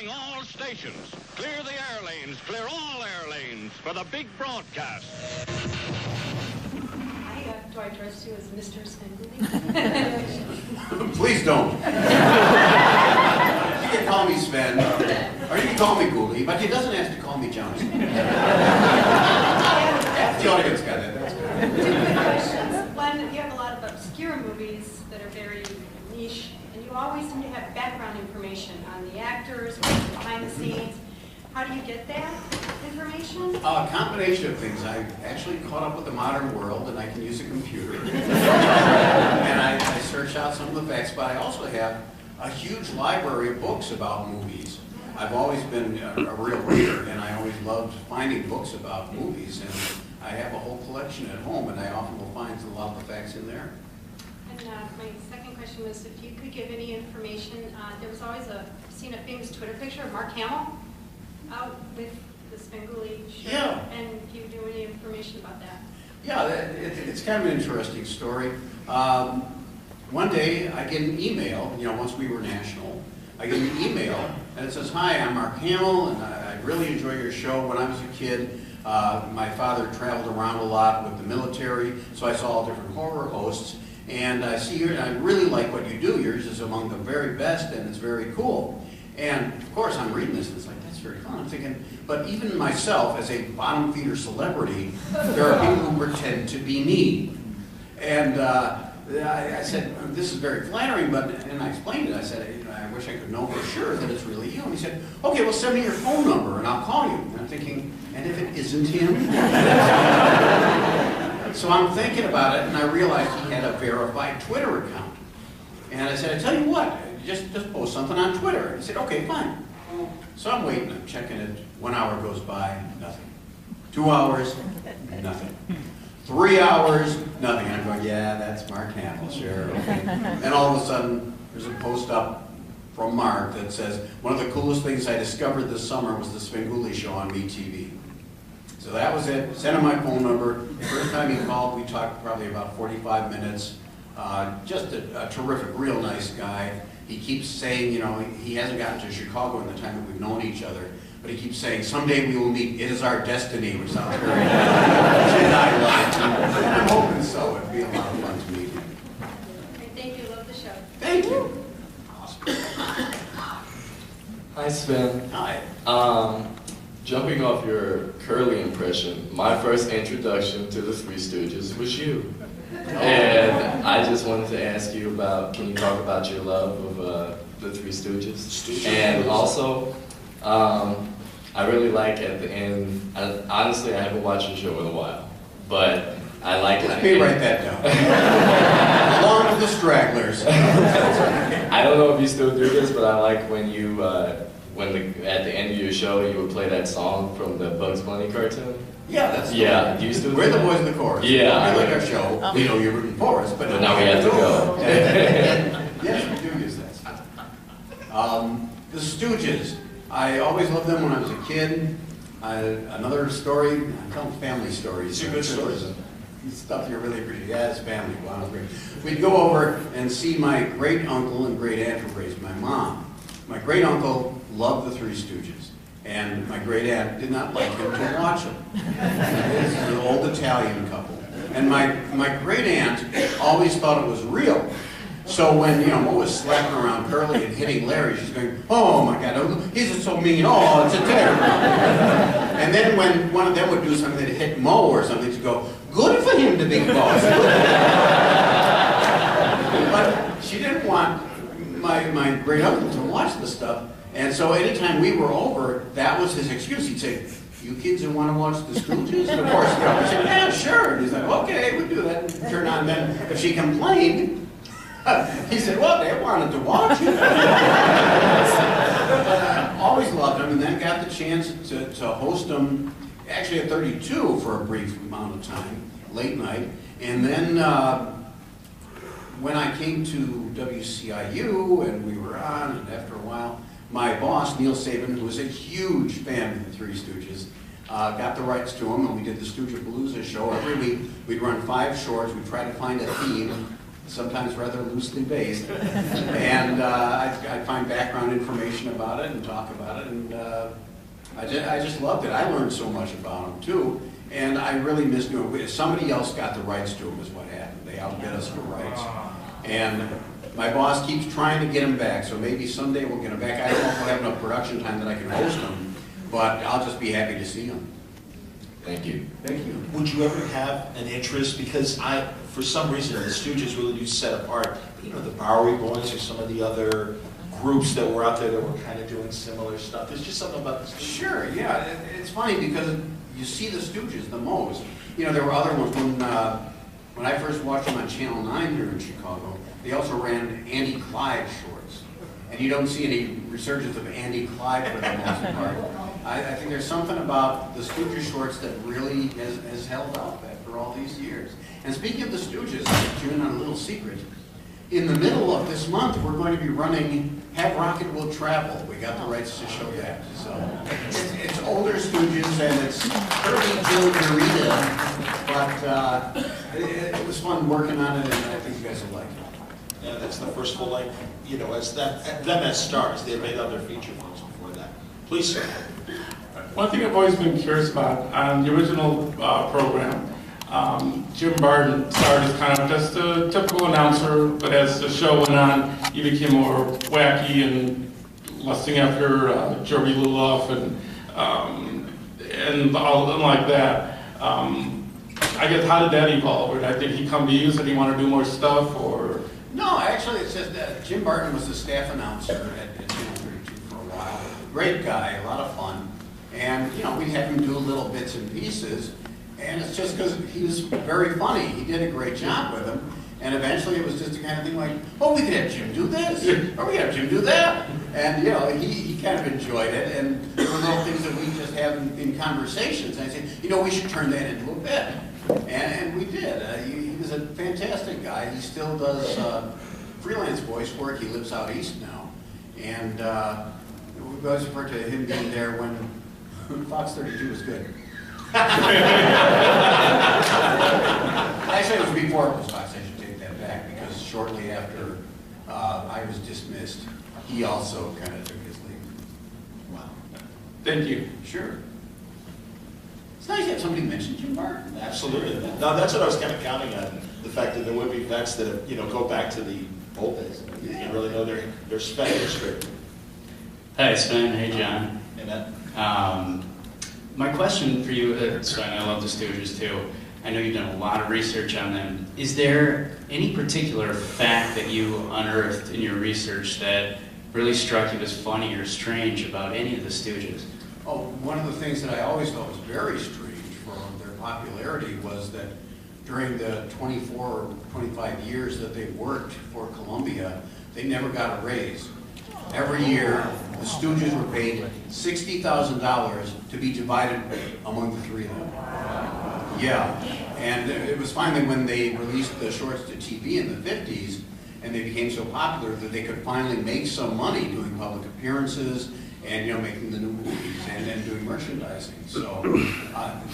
calling all stations. Clear the air lanes, clear all air lanes for the big broadcast. Do I address you as Mr. Svengoolie? Please don't. You can call me Sven, or you can call me Goolie, but he doesn't have to call me Johnson. Half the audience got that. That's good. Two quick questions. One, you have a lot of obscure movies that are very niche, and you always seem to have background information on the actors, what's behind the scenes. How do you get that information? A combination of things. I actually caught up with the modern world, and I can use a computer. And I search out some of the facts, but I also have a huge library of books about movies. I've always been a real reader, and I always loved finding books about movies. And I have a whole collection at home, and I often will find a lot of the facts in there. And my second question was if you could give any information. There was always seen a famous Twitter picture of Mark Hamill out with the Svengoolie show. Yeah. And if you do any information about that. Yeah, it's kind of an interesting story. One day I get an email, once we were national, I get an email and it says, "Hi, I'm Mark Hamill, and I really enjoy your show. When I was a kid, my father traveled around a lot with the military, so I saw all different horror hosts, and I see you, and I really like what you do. Yours is among the very best, and it's very cool." And of course, I'm reading this, and it's like, that's very fun. I'm thinking, but even myself, as a bottom feeder celebrity, there are people who pretend to be me. And I said, this is very flattering, and I explained it. I said, I wish I could know for sure that it's really you. And he said, okay, well, send me your phone number, and I'll call you. And I'm thinking, and if it isn't him? So I'm thinking about it, and I realized he had a verified Twitter account. And I said, I tell you what, just post something on Twitter. He said, okay, fine. So I'm waiting, I'm checking it. 1 hour goes by, nothing. 2 hours, nothing. 3 hours, nothing. I'm going, yeah, that's Mark Hamill, sure. Okay. And all of a sudden, there's a post up from Mark that says, one of the coolest things I discovered this summer was the Svengoolie show on MeTV. So that was it. Sent him my phone number. The first time he called, we talked probably about 45 minutes. Just a terrific, real nice guy. He keeps saying, he hasn't gotten to Chicago in the time that we've known each other, but he keeps saying, someday we will meet. It is our destiny, which sounds very I'm hoping so. It'd be a lot of fun to meet him. Thank you. Love the show. Thank you. Awesome. Hi, Sven. Hi. Jumping off your Curly impression, my first introduction to the Three Stooges was you. And I just wanted to ask you can you talk about your love of the Three Stooges? And also, I really like at the end, honestly I haven't watched the show in a while, but I like it. Let me write that down. Along with the stragglers. I don't know if you still do this, but I like when you, at the end of your show, you would play that song from the Bugs Bunny cartoon. Yeah, that's yeah. Do you still? We're the boys in the chorus. Yeah, we like our show. We know you're rooting for us, but now we have to go. Yes, we do use that. The Stooges. I always loved them when I was a kid. Another story. I'm telling family stories. These are good stories. Stuff you really appreciate. Yeah, it's family. Wow, it's great. We'd go over and see my great uncle and great aunt who raised my mom. My great uncle loved the Three Stooges. And my great aunt did not like him to watch them. This is an old Italian couple. And my great aunt always thought it was real. So when, Mo was slapping around Curly and hitting Larry, she's going, oh my God, he's so mean, oh, it's a terror. And then when one of them would do something that hit Mo or something, she'd go, good for him to be boss. But she didn't want my great uncle to watch the stuff. And so anytime we were over, that was his excuse. He'd say, you kids who want to watch the Stooges? And of course, we said, yeah, sure. And he's like, okay, we'll do that. And turn on. Then if she complained, he said, well, they wanted to watch it. Always loved them, and then got the chance to host them, actually at 32 for a brief amount of time, late night. And then when I came to WCIU and we were on, and after a while, my boss, Neil Saban, who was a huge fan of the Three Stooges, got the rights to them, and we did the Stooge Palooza show. Every week, we'd run 5 shorts. We'd try to find a theme. sometimes rather loosely based. And I'd find background information about it and talk about it, and I just loved it. I learned so much about them too, and I really miss doing it. Somebody else got the rights to them is what happened. They outbid us for rights. And my boss keeps trying to get them back, so maybe someday we'll get them back. I don't know if we'll have enough production time that I can host them, but I'll just be happy to see them. Thank you. Thank you. Would you ever have an interest, because for some reason, the Stooges really do set apart, you know, the Bowery Boys or some of the other groups that were out there that were kind of doing similar stuff. There's just something about the Stooges. Sure, yeah. It's funny because you see the Stooges the most. You know, there were other ones when I first watched them on Channel 9 here in Chicago. They also ran Andy Clyde shorts. And you don't see any resurgence of Andy Clyde for the most part. I think there's something about the Stooges shorts that really has held up after all these years. And speaking of the Stooges, I'll let you in on a little secret. In the middle of this month, we're going to be running Have Rocket Will Travel. We got the rights to show that. So it's older Stooges and it's early Joe Dorita, but it was fun working on it, and I think you guys will like it. Yeah, that's the first full length, you know, as them as stars. They made other feature films before that. Please, sir. One thing I've always been curious about, on the original program, Jim Barton started as kind of just a typical announcer, but as the show went on, he became more wacky and lusting after Joey Luloff and all like that. I guess, how did that evolve? Or did he come to you, said he wanted to do more stuff, or? No, actually, it's just that Jim Barton was the staff announcer at Channel 32 for a while. Great guy, a lot of fun. And, you know, we'd have him do little bits and pieces. And it's just because he was very funny. He did a great job with them. And eventually it was just the kind of thing like, oh, we could have Jim do this, or we could have Jim do that. And, you know, he kind of enjoyed it. And there were little things that we just had in conversations. And I said, you know, we should turn that into a bit. And we did. He was a fantastic guy. He still does freelance voice work. He lives out east now. And we always refer to him being there when Fox 32 was good. Actually, it was before it was Fox. I should take that back, because shortly after I was dismissed, he also kind of took his leave. Wow. Thank you. Sure. It's nice to have somebody mention Jim Barton. Absolutely. No, that's what I was kind of counting on, the fact that there would be vets that, you know, go back to the old days. You can really know their Sven history. Hi, Sven. Hey, John. Hey, Matt. My question for you, Sven, I love the Stooges too. I know you've done a lot of research on them. Is there any particular fact that you unearthed in your research that really struck you as funny or strange about any of the Stooges? Oh, one of the things that I always thought was very strange for their popularity was that during the 24 or 25 years that they worked for Columbia, they never got a raise. Every year, the Stooges were paid $60,000 to be divided among the three of them. Yeah, and it was finally when they released the shorts to TV in the 50s, and they became so popular that they could finally make some money doing public appearances and, you know, making the new movies and then doing merchandising. So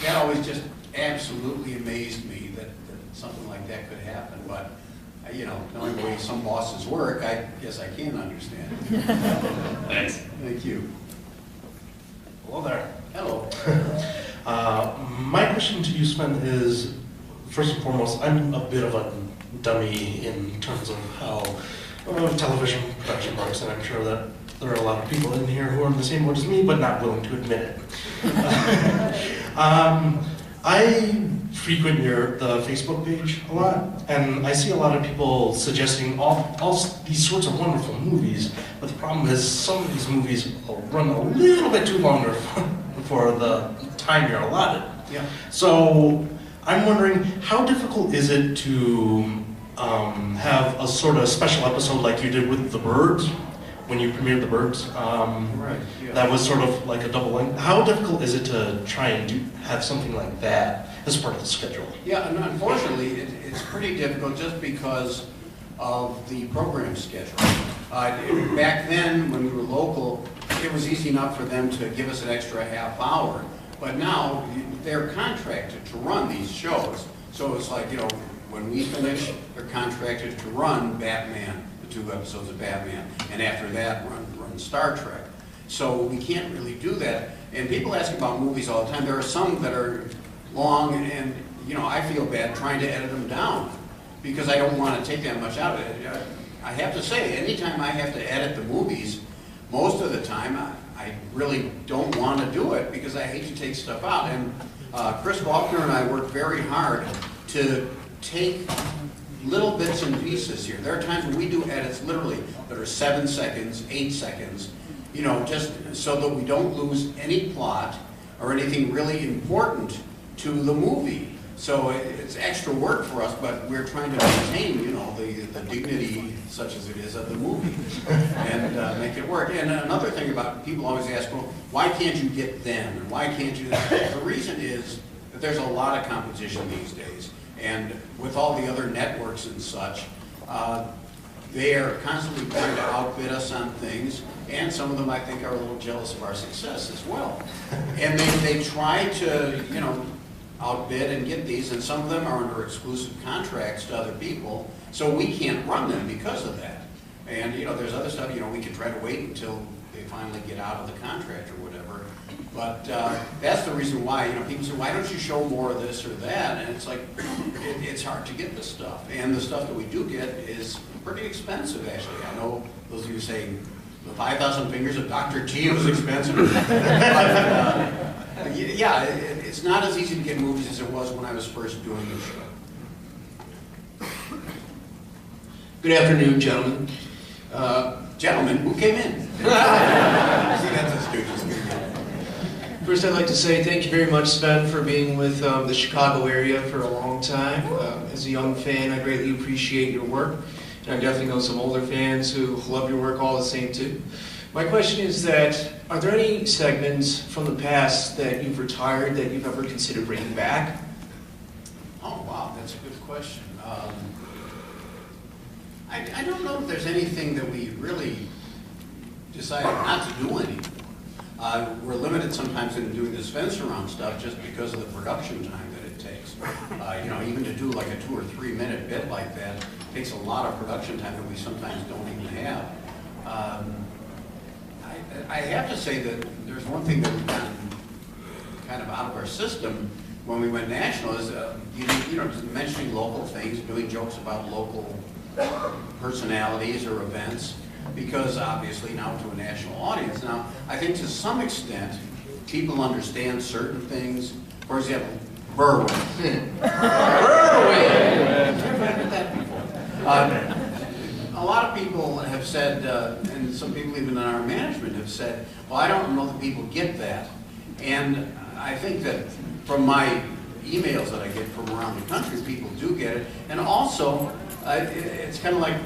that always just absolutely amazed me that something like that could happen. But you know, knowing the way some bosses work, I guess I can understand. Thanks. Thank you. Hello there. Hello. My question to you, Sven, is, first and foremost, I'm a bit of a dummy in terms of how television production works, and I'm sure that there are a lot of people in here who are in the same boat as me, but not willing to admit it. I frequent the Facebook page a lot, and I see a lot of people suggesting all these sorts of wonderful movies, but the problem is some of these movies will run a little bit too longer for the time you're allotted. Yeah. So I'm wondering, how difficult is it to have a sort of special episode like you did with The Birds, when you premiered The Birds? Right. Yeah. That was sort of like a double length. How difficult is it to try and have something like that as part of the schedule? Yeah, and unfortunately, it's pretty difficult just because of the program schedule. Back then, when we were local, it was easy enough for them to give us an extra half hour. But now, they're contracted to run these shows. So it's like, you know, when we finish, they're contracted to run Batman, the 2 episodes of Batman, and after that, run Star Trek. So we can't really do that. And people ask about movies all the time. There are some that are long, and I feel bad trying to edit them down because I don't want to take that much out of it. I have to say, anytime I have to edit the movies, most of the time I really don't want to do it because I hate to take stuff out. And Chris Faulkner and I work very hard to take little bits and pieces here. There are times when we do edits literally that are 7 seconds, 8 seconds, just so that we don't lose any plot or anything really important to the movie. So it's extra work for us, but we're trying to maintain, the dignity, such as it is, of the movie, and make it work. And another thing about people always ask, well, why can't you get them? And why can't you? The reason is that there's a lot of competition these days, and with all the other networks and such, they are constantly trying to outbid us on things, and some of them I think are a little jealous of our success as well. And they try to, outbid and get these, and some of them are under exclusive contracts to other people, so we can't run them because of that. And there's other stuff, we can try to wait until they finally get out of the contract or whatever. But that's the reason why, people say, why don't you show more of this or that? And it's like, it's hard to get this stuff. And the stuff that we do get is pretty expensive, actually. I know those of you saying, the 5,000 Fingers of Dr. T was expensive. But, yeah, it's not as easy to get movies as it was when I was first doing the show. Good afternoon, gentlemen. Gentlemen, who came in? See, that's a student. First, I'd like to say thank you very much, Sven, for being with the Chicago area for a long time. As a young fan, I greatly appreciate your work. And I definitely know some older fans who love your work all the same, too. My question is that, are there any segments from the past that you've retired that you've ever considered bringing back? Oh, wow, that's a good question. I don't know if there's anything that we really decided not to do anymore. We're limited sometimes in doing the Sven surround stuff just because of the production time that it takes. Even to do like a 2 or 3 minute bit like that takes a lot of production time that we sometimes don't even have. I have to say that there's one thing that we've gotten kind of out of our system when we went national is, just mentioning local things, doing jokes about local personalities or events, because obviously now to a national audience. Now, I think to some extent, people understand certain things. For example, Berwyn. Berwyn! Never heard that before. A lot of people have said, and some people even in our management have said, well, I don't know that people get that. And I think that from my emails that I get from around the country, people do get it. And also, it's kind of like,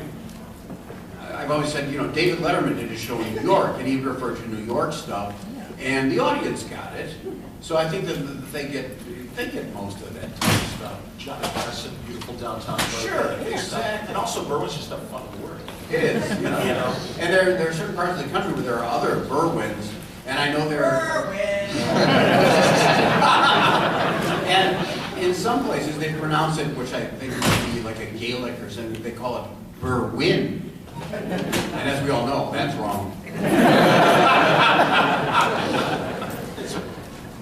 I've always said, David Letterman did a show in New York, and he referred to New York stuff, and the audience got it. So I think that they get most of that type of stuff. Johnny Carson, beautiful downtown. Sure, exactly. And also, Berwyn's just a fun word. It is, And there are certain parts of the country where there are other Berwyns, and I know there are. And in some places they pronounce it, which I think would be like a Gaelic or something, they call it Berwyn. And as we all know, that's wrong.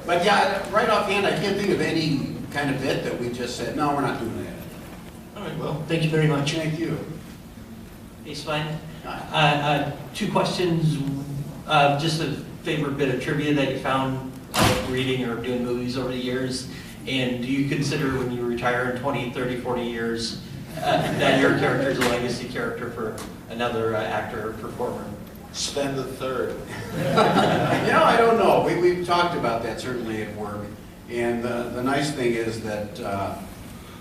But yeah, right offhand, I can't think of any kind of bit that we just said, no, we're not doing that. All right, well, thank you very much. Thank you. Hey, Sven. 2 questions. Just a favorite bit of trivia that you found reading or doing movies over the years. And do you consider when you retire in 20, 30, 40 years that your character is a legacy character for another actor or performer? Sven the Third. I don't know. We've talked about that certainly at work. And the nice thing is that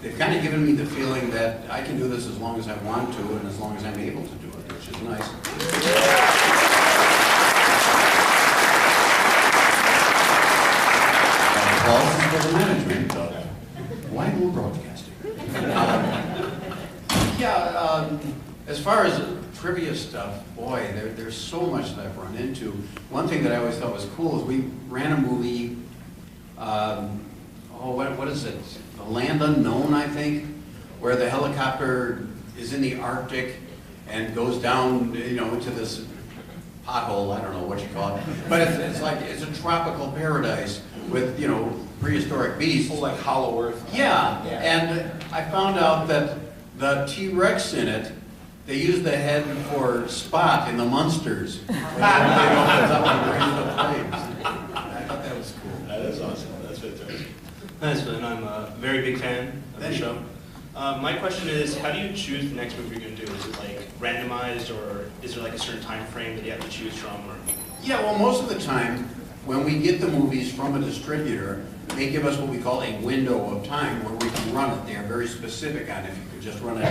they've kind of given me the feeling that I can do this as long as I want to and as long as I'm able to do it, which is nice. Applause for the management of Whitehall Broadcasting. As far as trivia stuff, boy, there's so much that I've run into. One thing that I always thought was cool is we ran a movie, what is it? The Land Unknown, I think, where the helicopter is in the Arctic and goes down, into this pothole, I don't know what you call it, but it's like, it's a tropical paradise with, prehistoric beasts. Like Hollow Earth. Yeah, and I found out that the T-Rex in it, they use the head for Spot in the Munsters. When they opens up and brings the flames. I thought that was cool. That is awesome. That's fantastic. Hi, Sven. I'm a very big fan of the show. My question is, how do you choose the next movie you're going to do? Is it like randomized, or is there like a certain time frame that you have to choose from? Or? Yeah, well, most of the time, when we get the movies from a distributor, they give us what we call a window of time where we can run it. They are very specific on if you could just run it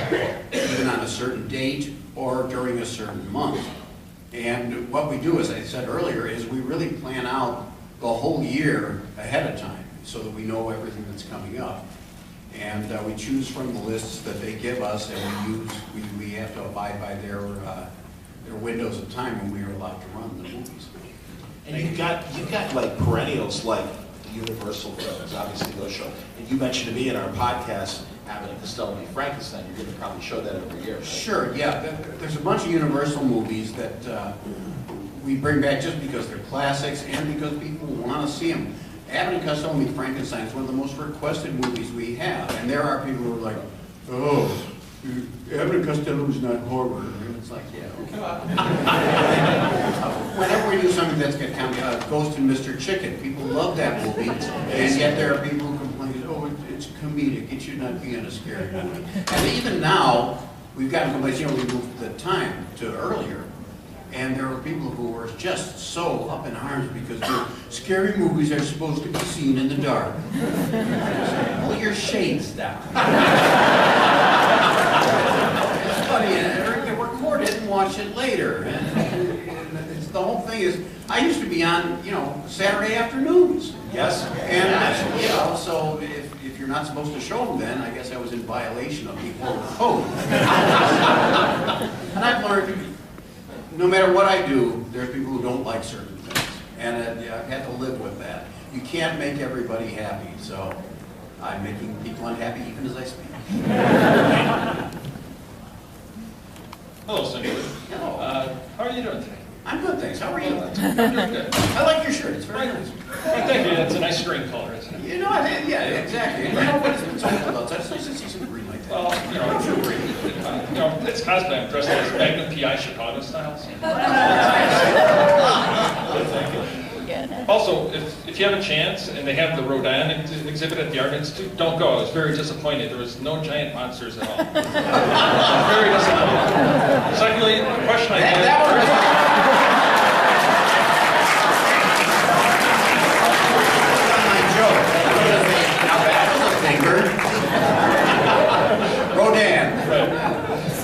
even on a certain date or during a certain month. And what we do, as I said earlier, is we really plan out the whole year ahead of time so that we know everything that's coming up. And we choose from the lists that they give us, and we have to abide by their windows of time when we are allowed to run the movies. And you've got like perennials like the Universal films, obviously those show. And you mentioned to me in our podcast, Abbott and Costello v. Frankenstein, you're going to probably show that every year. Right? Sure, yeah. There's a bunch of Universal movies that we bring back just because they're classics and because people want to see them. Abbott and Costello v. Frankenstein is one of the most requested movies we have. And there are people who are like, oh, Abbott and Costello is not horror. And it's like, yeah, okay. Whenever we do something that's got Ghost and Mr. Chicken, people love that movie. And yet there are people who complain, oh, it's comedic. It should not be on a scary movie. And even now, we've gotten complaints, we moved the time to earlier. And there are people who are just so up in arms because scary movies are supposed to be seen in the dark. Pull your shades down. It's funny, and record it and watch it later. And it's, the whole thing is, I used to be on, Saturday afternoons. Yes. And, so if you're not supposed to show them then, I guess I was in violation of the code. And I've learned, no matter what I do, there's people who don't like certain things. And I've had to live with that. You can't make everybody happy, so I'm making people unhappy even as I speak. Hello, Svengoolie. Hello. How are you doing today? I'm good, thanks. How are you? I'm doing good. I like your shirt. It's very nice. Well, thank you. It's a nice green color, isn't it? Yeah, exactly. It's been so cold outside. It's nice to see some green like that. Well, it's cosplay. I'm dressed as Magnum P.I. Chicago style. So. Thank you. Also, if you have a chance and they have the Rodin exhibit at the Art Institute, don't go. I was very disappointed. There was no giant monsters at all. Very disappointed. Secondly, the question I had. Rodin. Right.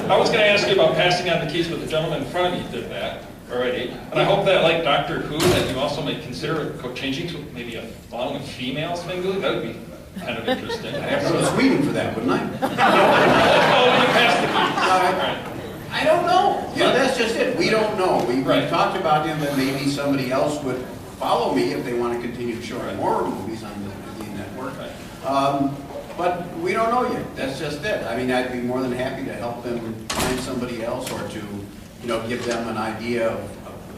I was going to ask you about passing on the keys, but the gentleman in front of me did that already. And I hope that, like Doctor Who, that you also may consider changing to maybe allowing a female Svengoolie. That would be kind of interesting. I'd have to go to Sweden for that, wouldn't I? Oh, when you pass the keys. Right. I don't know. That's just it. We don't know. We've talked about him that maybe somebody else would follow me if they want to continue showing horror movies on the network. But we don't know yet. That's just it. I mean, I'd be more than happy to help them find somebody else or to, give them an idea of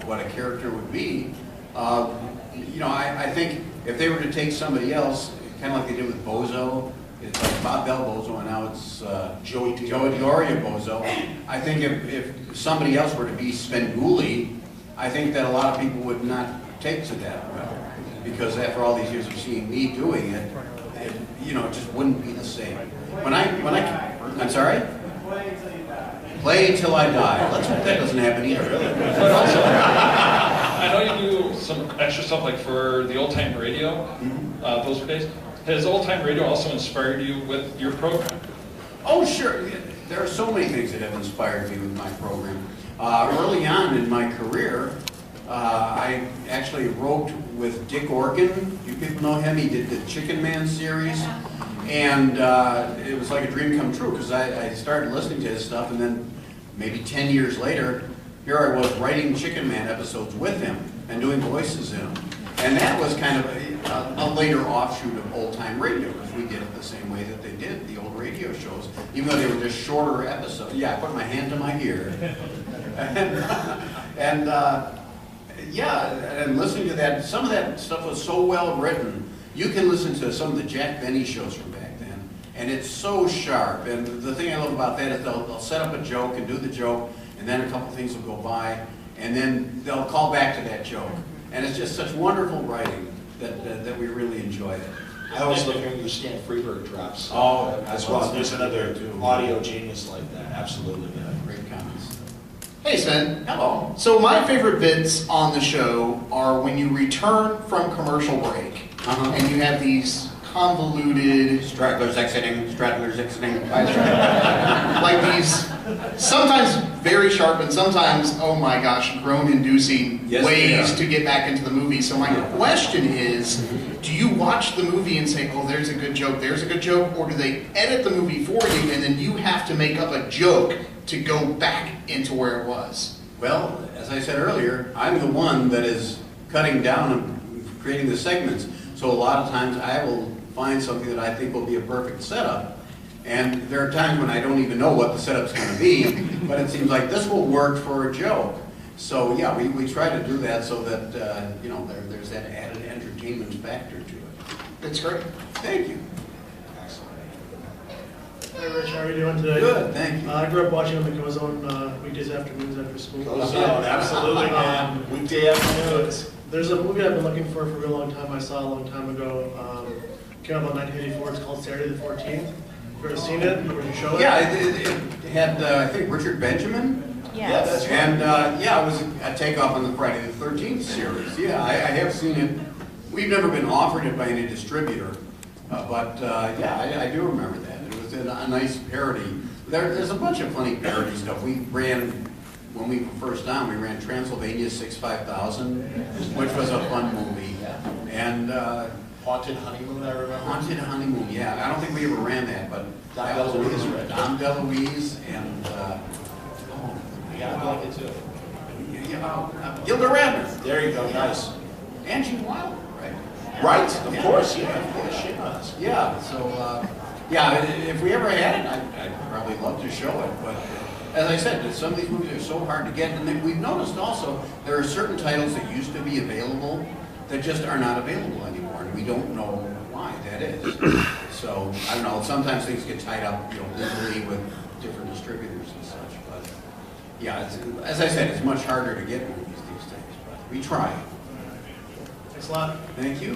what a character would be. I think if they were to take somebody else, kind of like they did with Bozo, it's like Bob Bell Bozo, and now it's Joey Dioria Bozo. I think if somebody else were to be Svengoolie, I think that a lot of people would not take to that well, because after all these years of seeing me doing it, it just wouldn't be the same. I'm sorry? Play till I die. Let's hope that doesn't happen either. But also, I know you do some extra stuff like for the old time radio, those days. Has old time radio also inspired you with your program? Oh, sure. There are so many things that have inspired me with my program. Early on in my career, I actually wrote with Dick Orkin. You people know him. He did the Chicken Man series. And it was like a dream come true because I started listening to his stuff, and then maybe 10 years later, here I was writing Chicken Man episodes with him and doing voices in them. And that was kind of a later offshoot of old-time radio, because we did it the same way that they did the old radio shows, even though they were just shorter episodes. Yeah, I put my hand to my ear. And listening to that, some of that stuff was so well written. You can listen to some of the Jack Benny shows from back then, and it's so sharp. And the thing I love about that is they'll set up a joke and do the joke, and then a couple things will go by, and then they'll call back to that joke. And it's just such wonderful writing that we really enjoy it. I always love hearing your Stan Freberg drops. Oh, as well. There's another audio genius like that. Absolutely. Yeah, great comments. Hey Sven. Hello. So my favorite bits on the show are when you return from commercial break and you have these convoluted stragglers exiting, like these sometimes very sharp and sometimes, oh my gosh, groan-inducing ways to get back into the movie. So my question is, do you watch the movie and say, oh, there's a good joke, or do they edit the movie for you and then you have to make up a joke to go back into where it was? Well, as I said earlier, I'm the one that is cutting down and creating the segments. So a lot of times I will find something that I think will be a perfect setup. And there are times when I don't even know what the setup's going to be, but it seems like this will work for a joke. So yeah, we try to do that so that there's that added entertainment factor to it. That's great. Thank you. Hey Rich, how are you doing today? Good, thank you. I grew up watching on the Ozone weekdays afternoons after school. Ozone, absolutely, man. Weekday afternoons. There's a movie I've been looking for a real long time. I saw a long time ago. Came out in 1984. It's called Saturday the 14th. Have you ever seen it? Or did you show it? Yeah, it had, I think, Richard Benjamin. Yes. Yeah, that's right. And it was a takeoff on the Friday the 13th series. Yeah, I have seen it. We've never been offered it by any distributor, but I do remember that. It was a nice parody. There's a bunch of funny parody stuff. We ran, when we were first on, we ran Transylvania 65000, which was a fun movie. And Haunted Honeymoon, I remember. Haunted Honeymoon, yeah. I don't think we ever ran that, but Dom DeLuise, right? Dom DeLuise and yeah, I like it too. Gilda Radner. There you go, nice. Angie Wilder, right? Right, of course, yeah. Shame on us. Yeah, so, if we ever had it, I'd probably love to show it, but as I said, some of these movies are so hard to get, and then we've noticed also there are certain titles that used to be available that just are not available anymore, and we don't know why that is. So, I don't know, sometimes things get tied up, legally with different distributors and such, but yeah, as I said, it's much harder to get movies these days, but we try. Thanks a lot. Thank you.